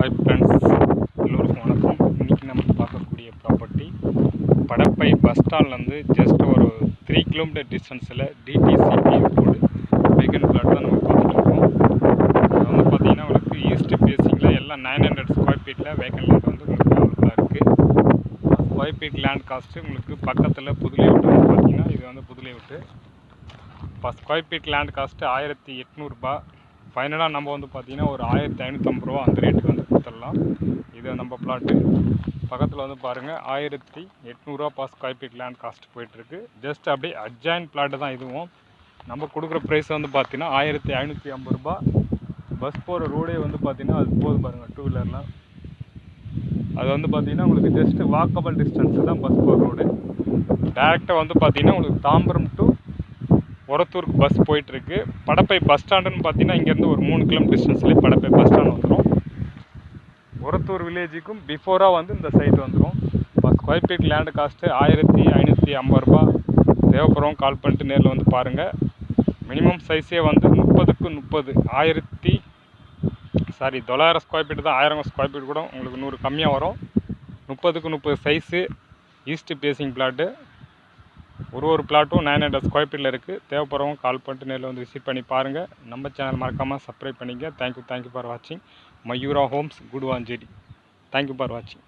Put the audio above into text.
Hi friends, எல்லோருக்கும் வணக்கம். இன்றைக்கி நம்ம பார்க்கக்கூடிய ப்ராப்பர்ட்டி படப்பை பஸ் ஸ்டாண்ட்லேருந்து ஜஸ்ட் ஒரு 3 கிலோமீட்டர் டிஸ்டன்ஸில் டிடிசிபி ரோடு வேகன் பிளாட் தான் நம்ம பார்த்துட்ருக்கோம். அது வந்து பார்த்திங்கன்னா உங்களுக்கு ஈஸ்ட் பேசிங்கில் எல்லாம் 900 ஸ்கொயர் ஃபீட்டில் வேகன் லேண்ட் வந்து உங்களுக்கு அவைலபிளாக இருக்குது. ஸ்கொயர் ஃபீட் லேண்ட் காஸ்ட்டு உங்களுக்கு பக்கத்தில் புதுலை விட்டு வந்து பார்த்திங்கன்னா இது வந்து புதுலை விட்டு இப்போ ஸ்கொயர் ஃபீட் லேண்ட் காஸ்ட்டு 1800 ரூபாய். ஃபைனலாக நம்ம வந்து பார்த்திங்கன்னா ஒரு 1550 ரூபா அந்த ரேட்டுக்கு வந்து கொடுத்துடலாம். இது நம்ம பிளாட்டு பக்கத்தில் வந்து பாருங்கள் 1800 ரூபா பாஸ் ஸ்கொயர் ஃபீட் லேண்ட் காஸ்ட் போயிட்டுருக்கு. ஜஸ்ட் அப்படியே அட்ஜாயின் பிளாட்டு தான் இதுவும். நம்ம கொடுக்குற ப்ரைஸ் வந்து பார்த்திங்கன்னா 1550 ரூபா. பஸ் போகிற ரோடே வந்து பார்த்திங்கன்னா அது போது பாருங்கள், 2 வீலர்லாம். அது வந்து பார்த்திங்கன்னா உங்களுக்கு ஜஸ்ட்டு வாக்கபிள் டிஸ்டன்ஸு தான் பஸ் போகிற ரோடு. டேரெக்டாக வந்து பார்த்திங்கன்னா உங்களுக்கு தாம்பரம் டு ஒரத்தூருக்கு பஸ் போயிட்டுருக்கு. படப்பை பஸ் ஸ்டாண்டுன்னு பார்த்தீங்கன்னா இங்கேருந்து ஒரு 3 கிலோமீட்டர் டிஸ்டன்ஸ்லேயே படப்பை பஸ் ஸ்டாண்ட் வந்துடும். ஒரத்தூர் வில்லேஜுக்கும் பிஃபோராக வந்து இந்த சைட் வந்துடும். இப்போ ஸ்கொயர் ஃபீட் லேண்டு காஸ்ட்டு 1550 ரூபா. தேவைப்படுறவங்க கால் பண்ணிட்டு நேரில் வந்து பாருங்கள். மினிமம் சைஸே வந்து 30க்கு 30 900 ஸ்கொயர் ஃபீட் தான். 1000 ஸ்கொயர் ஃபீட் கூட உங்களுக்கு 100 கம்மியாக வரும். 30க்கு 30 சைஸு ஈஸ்ட் பேசிங் பிளாட்டு. ஒரு பிளாட்டும் 900 ஸ்கொயர் ஃபீட்டில் இருக்குது. தேவைப்படுறவங்க கால் பண்ணிட்டு நேரில் வந்து விசிட் பண்ணி பாருங்கள். நம்ம சேனல் மறக்காமல் சப்ஸ்கிரைப் பண்ணிங்க. தேங்க்யூ ஃபார் வாட்சிங். Mayura Homes, Guduvanchery. Thank you for வாட்சிங்.